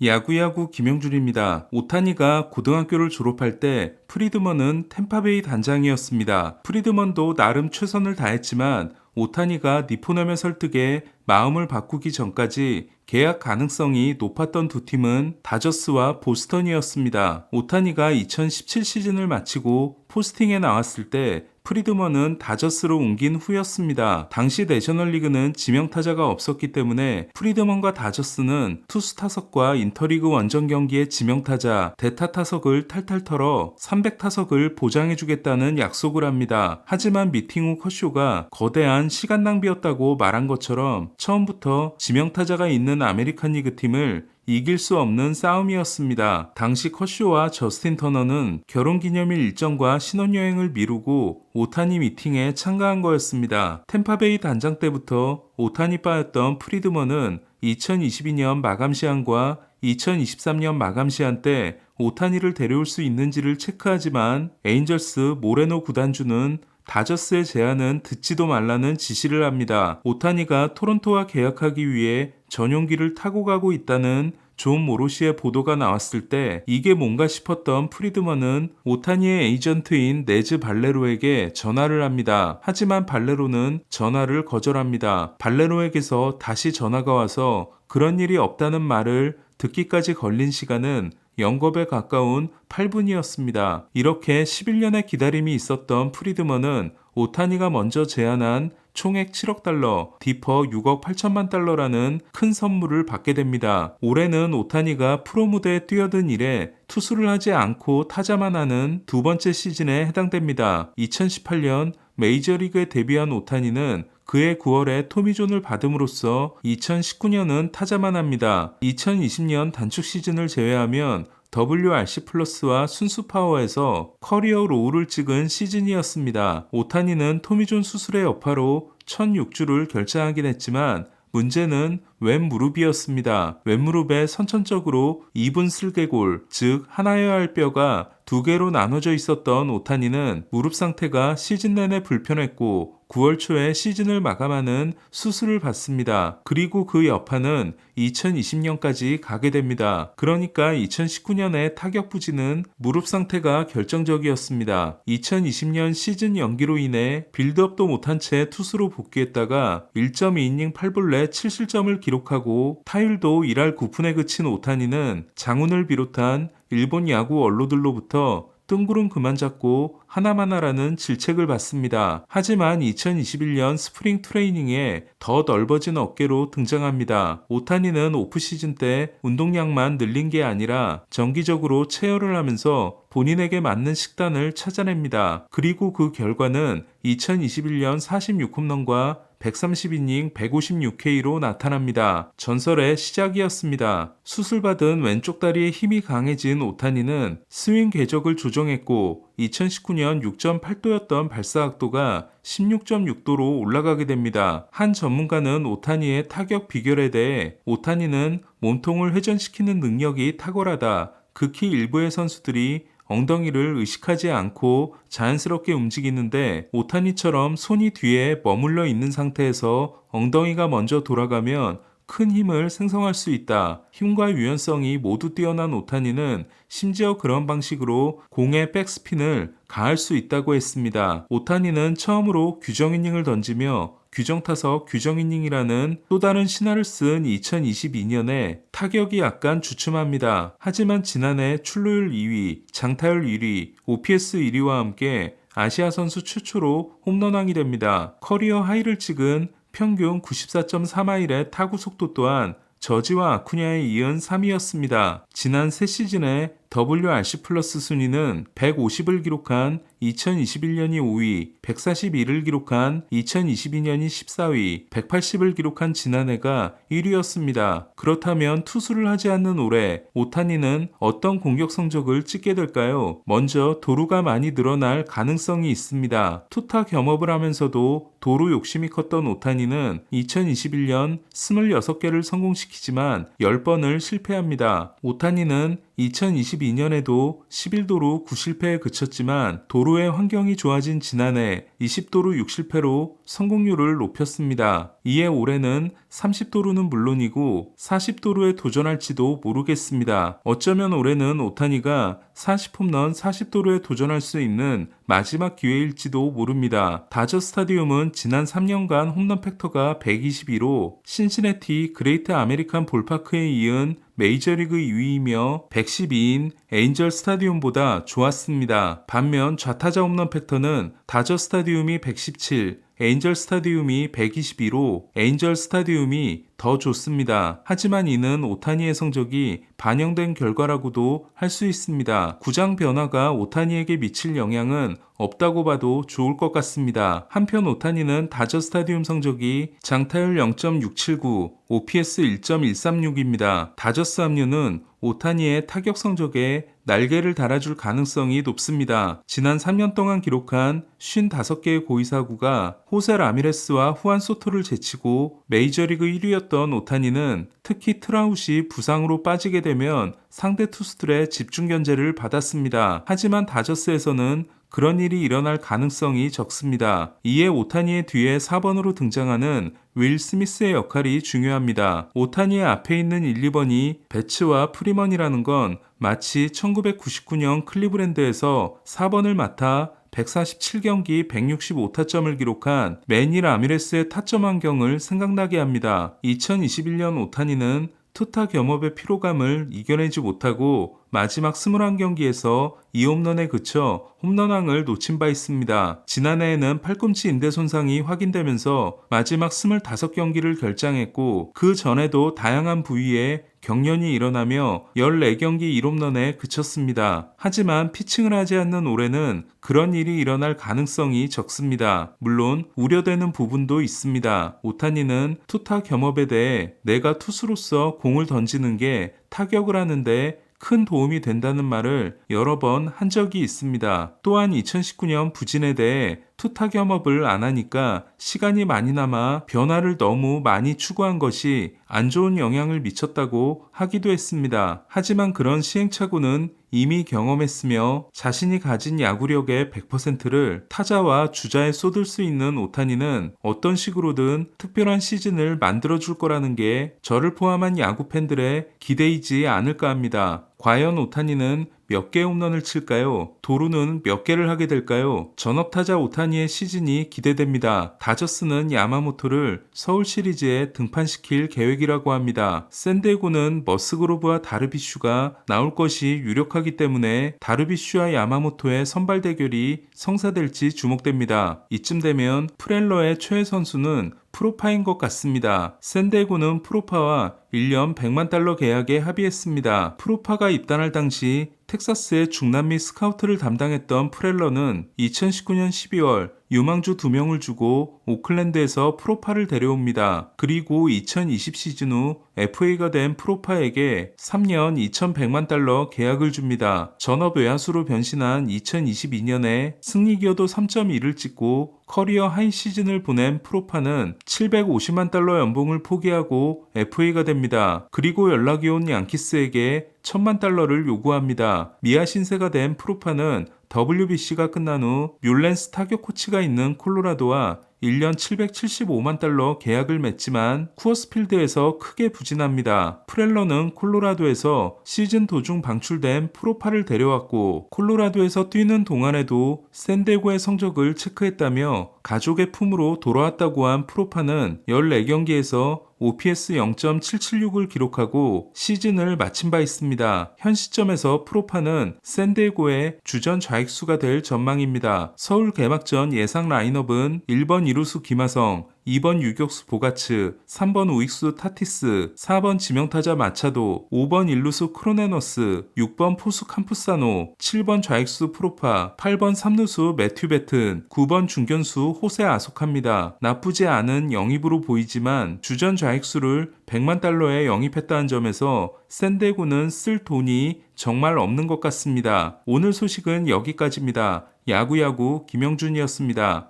야구야구 김영준입니다. 오타니가 고등학교를 졸업할 때 프리드먼은 템파베이 단장이었습니다. 프리드먼도 나름 최선을 다했지만 오타니가 니포넴의 설득에 마음을 바꾸기 전까지 계약 가능성이 높았던 두 팀은 다저스와 보스턴이었습니다. 오타니가 2017 시즌을 마치고 포스팅에 나왔을 때 프리드먼은 다저스로 옮긴 후였습니다. 당시 내셔널리그는 지명타자가 없었기 때문에 프리드먼과 다저스는 투수 타석과 인터리그 원정 경기의 지명타자 대타 타석을 탈탈 털어 300타석을 보장해주겠다는 약속을 합니다. 하지만 미팅 후 커쇼가 거대한 시간 낭비였다고 말한 것처럼 처음부터 지명타자가 있는 아메리칸 리그 팀을 이길 수 없는 싸움이었습니다. 당시 커쇼와 저스틴 터너는 결혼기념일 일정과 신혼여행을 미루고 오타니 미팅에 참가한 거였습니다. 템파베이 단장 때부터 오타니빠였던 프리드먼은 2022년 마감 시한과 2023년 마감 시한 때 오타니를 데려올 수 있는지를 체크하지만 에인절스 모레노 구단주는 다저스의 제안은 듣지도 말라는 지시를 합니다. 오타니가 토론토와 계약하기 위해 전용기를 타고 가고 있다는 존 모로시의 보도가 나왔을 때 이게 뭔가 싶었던 프리드먼은 오타니의 에이전트인 네즈 발레로에게 전화를 합니다. 하지만 발레로는 전화를 거절합니다. 발레로에게서 다시 전화가 와서 그런 일이 없다는 말을 듣기까지 걸린 시간은 영겁에 가까운 8분이었습니다. 이렇게 11년의 기다림이 있었던 프리드먼은 오타니가 먼저 제안한 총액 7억 달러, 디퍼 6억 8천만 달러라는 큰 선물을 받게 됩니다. 올해는 오타니가 프로 무대에 뛰어든 이래 투수를 하지 않고 타자만 하는 두 번째 시즌에 해당됩니다. 2018년 메이저리그에 데뷔한 오타니는 그해 9월에 토미존을 받음으로써 2019년은 타자만 합니다. 2020년 단축 시즌을 제외하면 WRC 플러스와 순수 파워에서 커리어 로우를 찍은 시즌이었습니다. 오타니는 토미존 수술의 여파로 1006주를 결장하긴 했지만 문제는 왼무릎이었습니다. 왼무릎에 선천적으로 2분 슬개골, 즉 하나여야 할 뼈가 두 개로 나눠져 있었던 오타니는 무릎 상태가 시즌 내내 불편했고 9월 초에 시즌을 마감하는 수술을 받습니다. 그리고 그 여파는 2020년까지 가게 됩니다. 그러니까 2019년의 타격 부진은 무릎 상태가 결정적이었습니다. 2020년 시즌 연기로 인해 빌드업도 못한 채 투수로 복귀했다가 1.2이닝 8볼넷 7실점을 기록하고 타율도 1할 9푼에 그친 오타니는 장훈을 비롯한 일본 야구 언론들로부터 뜬구름 그만 잡고 하나만 하라는 질책을 받습니다. 하지만 2021년 스프링 트레이닝에 더 넓어진 어깨로 등장합니다. 오타니는 오프시즌 때 운동량만 늘린 게 아니라 정기적으로 체열을 하면서 본인에게 맞는 식단을 찾아냅니다. 그리고 그 결과는 2021년 46홈런과 130이닝 156K로 나타납니다. 전설의 시작이었습니다. 수술받은 왼쪽 다리에 힘이 강해진 오타니는 스윙 궤적을 조정했고 2019년 6.8도였던 발사각도가 16.6도로 올라가게 됩니다. 한 전문가는 오타니의 타격 비결에 대해 오타니는 몸통을 회전시키는 능력이 탁월하다. 극히 일부의 선수들이 엉덩이를 의식하지 않고 자연스럽게 움직이는데 오타니처럼 손이 뒤에 머물러 있는 상태에서 엉덩이가 먼저 돌아가면 큰 힘을 생성할 수 있다. 힘과 유연성이 모두 뛰어난 오타니는 심지어 그런 방식으로 공의 백스핀을 가할 수 있다고 했습니다. 오타니는 처음으로 규정 이닝을 던지며 규정타석 규정이닝이라는 또 다른 신화를 쓴 2022년에 타격이 약간 주춤합니다. 하지만 지난해 출루율 2위, 장타율 1위, OPS 1위와 함께 아시아 선수 최초로 홈런왕이 됩니다. 커리어 하이를 찍은 평균 94.3마일의 타구 속도 또한 저지와 아쿠냐에 이은 3위였습니다. 지난 3시즌에 WRC 플러스 순위는 150을 기록한 2021년이 5위, 141을 기록한 2022년이 14위, 180을 기록한 지난해가 1위였습니다. 그렇다면 투수를 하지 않는 올해 오타니는 어떤 공격 성적을 찍게 될까요? 먼저 도루가 많이 늘어날 가능성이 있습니다. 투타 겸업을 하면서도 도루 욕심이 컸던 오타니는 2021년 26개를 성공시키지만 10번을 실패합니다. 오타니는 2022년에도 11도루 9실패에 그쳤지만 도루의 환경이 좋아진 지난해 20도루 6실패로 성공률을 높였습니다. 이에 올해는 30도루는 물론이고 40도루에 도전할지도 모르겠습니다. 어쩌면 올해는 오타니가 40홈런 40도루에 도전할 수 있는 마지막 기회일지도 모릅니다. 다저 스타디움은 지난 3년간 홈런 팩터가 122로 신시내티 그레이트 아메리칸 볼파크에 이은 메이저리그 2위이며 112인 에인절 스타디움보다 좋았습니다. 반면 좌타자 홈런 팩터는 다저 스타디움이 117, 에인절 스타디움이 122로 에인절 스타디움이 더 좋습니다. 하지만 이는 오타니의 성적이 반영된 결과라고도 할 수 있습니다. 구장 변화가 오타니에게 미칠 영향은 없다고 봐도 좋을 것 같습니다. 한편 오타니는 다저 스타디움 성적이 장타율 0.679, OPS 1.136입니다. 다저스 합류는 오타니의 타격 성적에 날개를 달아줄 가능성이 높습니다. 지난 3년 동안 기록한 55개의 고의사구가 호세 라미레스와 후안 소토를 제치고 메이저리그 1위였던 오타니는 특히 트라웃이 부상으로 빠지게 되면 상대 투수들의 집중 견제를 받았습니다. 하지만 다저스에서는 그런 일이 일어날 가능성이 적습니다. 이에 오타니의 뒤에 4번으로 등장하는 윌 스미스의 역할이 중요합니다. 오타니의 앞에 있는 1, 2번이 배츠와 프리먼이라는 건 마치 1999년 클리브랜드에서 4번을 맡아 147경기 165타점을 기록한 매니 라미레스의 타점 환경을 생각나게 합니다. 2021년 오타니는 투타 겸업의 피로감을 이겨내지 못하고 마지막 21경기에서 2홈런에 그쳐 홈런왕을 놓친 바 있습니다. 지난해에는 팔꿈치 인대 손상이 확인되면서 마지막 25경기를 결장했고 그 전에도 다양한 부위에 경련이 일어나며 14경기 1홈런에 그쳤습니다. 하지만 피칭을 하지 않는 올해는 그런 일이 일어날 가능성이 적습니다. 물론 우려되는 부분도 있습니다. 오타니는 투타 겸업에 대해 내가 투수로서 공을 던지는 게 타격을 하는데 큰 도움이 된다는 말을 여러 번 한 적이 있습니다. 또한 2019년 부진에 대해 투타 겸업을 안 하니까 시간이 많이 남아 변화를 너무 많이 추구한 것이 안 좋은 영향을 미쳤다고 하기도 했습니다. 하지만 그런 시행착오는 이미 경험했으며 자신이 가진 야구력의 100%를 타자와 주자에 쏟을 수 있는 오타니는 어떤 식으로든 특별한 시즌을 만들어줄 거라는 게 저를 포함한 야구 팬들의 기대이지 않을까 합니다. 과연 오타니는 몇 개의 홈런을 칠까요? 도루는 몇 개를 하게 될까요? 전업타자 오타니의 시즌이 기대됩니다. 다저스는 야마모토를 서울 시리즈에 등판시킬 계획이라고 합니다. 샌디에고는 머스그로브와 다르비슈가 나올 것이 유력하기 때문에 다르비슈와 야마모토의 선발 대결이 성사될지 주목됩니다. 이쯤 되면 프렐러의 최애 선수는 프로파인 것 같습니다. 샌디에고는 프로파와 1년 100만 달러 계약에 합의했습니다. 프로파가 입단할 당시 텍사스의 중남미 스카우트를 담당했던 프렐러는 2019년 12월 유망주 2명을 주고 오클랜드에서 프로파를 데려옵니다. 그리고 2020 시즌 후 FA가 된 프로파에게 3년 2100만 달러 계약을 줍니다. 전업 외야수로 변신한 2022년에 승리기여도 3.1을 찍고 커리어 하이 시즌을 보낸 프로파는 750만 달러 연봉을 포기하고 FA가 됩니다. 그리고 연락이 온 양키스에게 1000만 달러를 요구합니다. 미아 신세가 된 프로파는 WBC가 끝난 후 뮬렌스 타격 코치가 있는 콜로라도와 1년 775만 달러 계약을 맺지만 쿠어스필드에서 크게 부진합니다. 프렐러는 콜로라도에서 시즌 도중 방출된 프로파를 데려왔고 콜로라도에서 뛰는 동안에도 샌디에고의 성적을 체크했다며 가족의 품으로 돌아왔다고 한 프로파는 14경기에서 OPS 0.776을 기록하고 시즌을 마친 바 있습니다. 현 시점에서 프로파는 샌디에고의 주전 좌익수가 될 전망입니다. 서울 개막전 예상 라인업은 1번 이루수 김하성, 2번 유격수 보가츠, 3번 우익수 타티스, 4번 지명타자 마차도, 5번 일루수 크로네너스, 6번 포수 캄푸사노, 7번 좌익수 프로파, 8번 3루수 매튜 베튼, 9번 중견수 호세 아소카입니다. 나쁘지 않은 영입으로 보이지만 주전 좌익수를 100만 달러에 영입했다는 점에서 샌디에고는 쓸 돈이 정말 없는 것 같습니다. 오늘 소식은 여기까지입니다. 야구야구 김영준이었습니다.